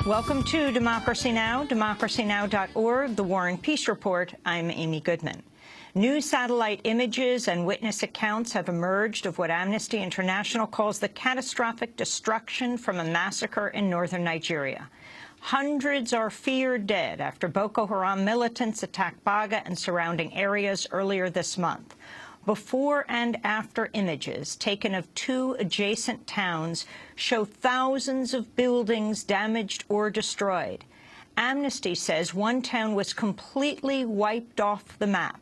Welcome to Democracy Now!, democracynow.org, the War and Peace Report. I'm Amy Goodman. New satellite images and witness accounts have emerged of what Amnesty International calls the catastrophic destruction from a massacre in northern Nigeria. Hundreds are feared dead after Boko Haram militants attacked Baga and surrounding areas earlier this month. Before and after images taken of two adjacent towns show thousands of buildings damaged or destroyed. Amnesty says one town was completely wiped off the map.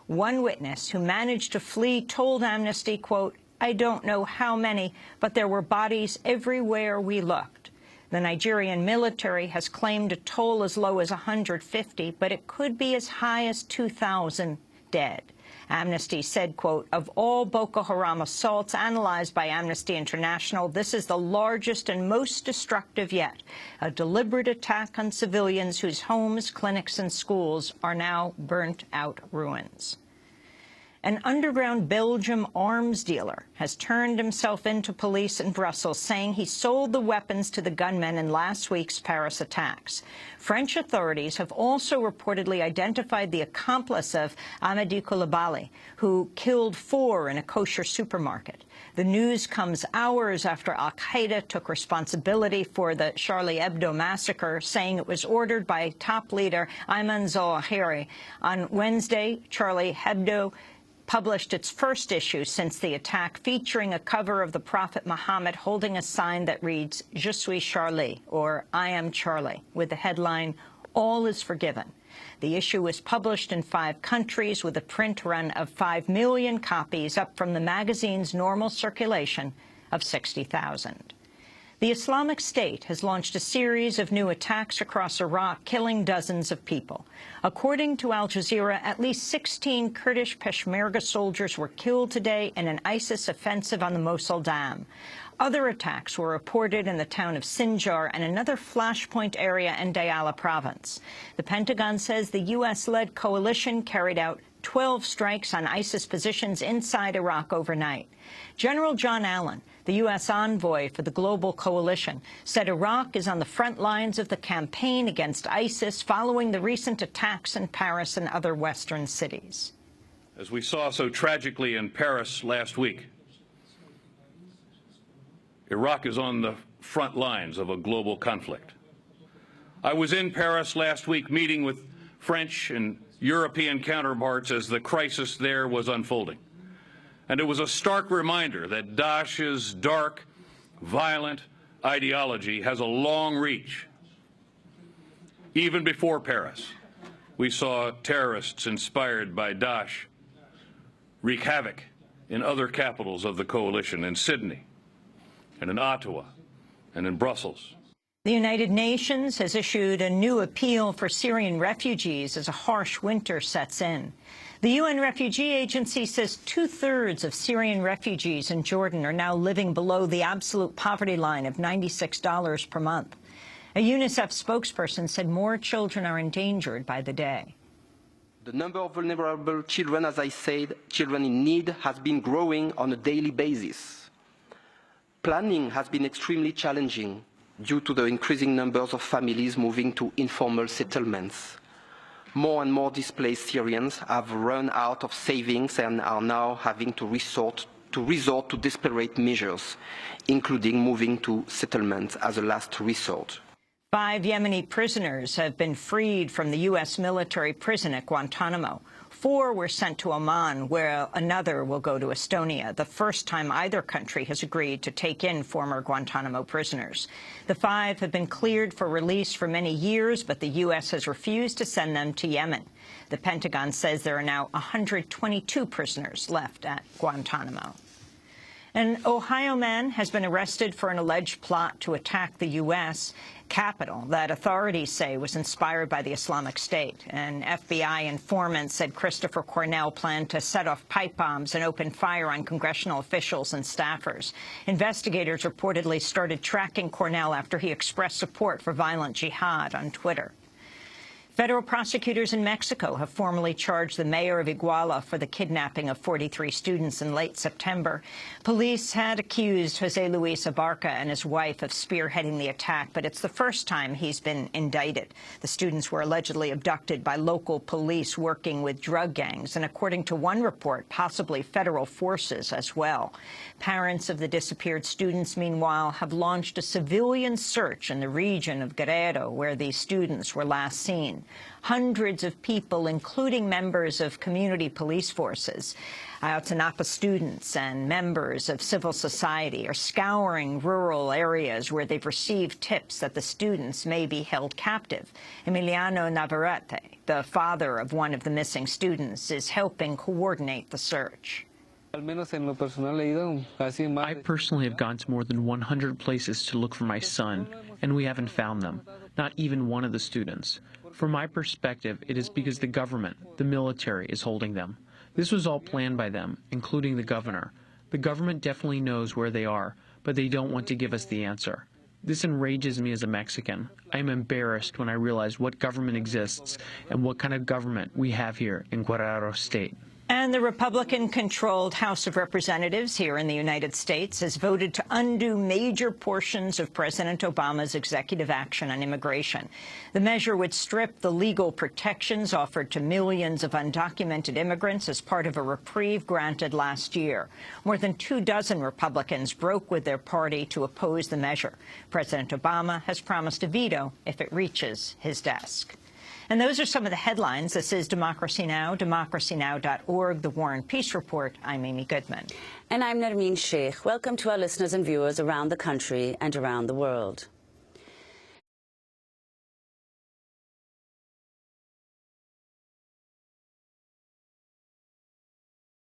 One witness who managed to flee told Amnesty, quote, "I don't know how many, but there were bodies everywhere we looked." The Nigerian military has claimed a toll as low as 150, but it could be as high as 2,000 dead. Amnesty said, quote, "Of all Boko Haram assaults analyzed by Amnesty International, this is the largest and most destructive yet, a deliberate attack on civilians whose homes, clinics, and schools are now burnt-out ruins." An underground Belgium arms dealer has turned himself into police in Brussels, saying he sold the weapons to the gunmen in last week's Paris attacks. French authorities have also reportedly identified the accomplice of Amadou Coulibaly, who killed 4 in a kosher supermarket. The news comes hours after al-Qaeda took responsibility for the Charlie Hebdo massacre, saying it was ordered by top leader Ayman Zawahiri. On Wednesday, Charlie Hebdo published its first issue since the attack, featuring a cover of the Prophet Muhammad holding a sign that reads, "Je suis Charlie," or "I am Charlie," with the headline, "All is forgiven." The issue was published in 5 countries with a print run of 5 million copies, up from the magazine's normal circulation of 60,000. The Islamic State has launched a series of new attacks across Iraq, killing dozens of people. According to Al Jazeera, at least 16 Kurdish Peshmerga soldiers were killed today in an ISIS offensive on the Mosul Dam. Other attacks were reported in the town of Sinjar and another flashpoint area in Diyala province. The Pentagon says the U.S.-led coalition carried out 12 strikes on ISIS positions inside Iraq overnight. General John Allen, the U.S. envoy for the global coalition, said Iraq is on the front lines of the campaign against ISIS following the recent attacks in Paris and other Western cities. As we saw so tragically in Paris last week, Iraq is on the front lines of a global conflict. I was in Paris last week meeting with French and European counterparts as the crisis there was unfolding. And it was a stark reminder that Daesh's dark, violent ideology has a long reach. Even before Paris, we saw terrorists inspired by Daesh wreak havoc in other capitals of the coalition, in Sydney, and in Ottawa, and in Brussels. The United Nations has issued a new appeal for Syrian refugees as a harsh winter sets in. The UN Refugee Agency says 2/3 of Syrian refugees in Jordan are now living below the absolute poverty line of $96 per month. A UNICEF spokesperson said more children are endangered by the day. The number of vulnerable children, as I said, children in need, has been growing on a daily basis. Planning has been extremely challenging due to the increasing numbers of families moving to informal settlements. More and more displaced Syrians have run out of savings and are now having to resort to desperate measures, including moving to settlements as a last resort. 5 Yemeni prisoners have been freed from the U.S. military prison at Guantanamo. 4 were sent to Oman, where another will go to Estonia, the first time either country has agreed to take in former Guantanamo prisoners. The 5 have been cleared for release for many years, but the U.S. has refused to send them to Yemen. The Pentagon says there are now 122 prisoners left at Guantanamo. An Ohio man has been arrested for an alleged plot to attack the U.S. Capitol that authorities say was inspired by the Islamic State. An FBI informant said Christopher Cornell planned to set off pipe bombs and open fire on congressional officials and staffers. Investigators reportedly started tracking Cornell after he expressed support for violent jihad on Twitter. Federal prosecutors in Mexico have formally charged the mayor of Iguala for the kidnapping of 43 students in late September. Police had accused Jose Luis Abarca and his wife of spearheading the attack, but it's the first time he's been indicted. The students were allegedly abducted by local police working with drug gangs, and according to one report, possibly federal forces as well. Parents of the disappeared students, meanwhile, have launched a civilian search in the region of Guerrero, where these students were last seen. Hundreds of people, including members of community police forces, Ayotzinapa students and members of civil society, are scouring rural areas where they've received tips that the students may be held captive. Emiliano Navarrete, the father of one of the missing students, is helping coordinate the search. I personally have gone to more than 100 places to look for my son, and we haven't found them, not even one of the students. From my perspective, it is because the government, the military, is holding them. This was all planned by them, including the governor. The government definitely knows where they are, but they don't want to give us the answer. This enrages me as a Mexican. I am embarrassed when I realize what government exists and what kind of government we have here in Guerrero State. And the Republican-controlled House of Representatives here in the United States has voted to undo major portions of President Obama's executive action on immigration. The measure would strip the legal protections offered to millions of undocumented immigrants as part of a reprieve granted last year. More than 24 Republicans broke with their party to oppose the measure. President Obama has promised a veto if it reaches his desk. And those are some of the headlines. This is Democracy Now!, democracynow.org, The War and Peace Report. I'm Amy Goodman. And I'm Nermeen Sheikh. Welcome to our listeners and viewers around the country and around the world.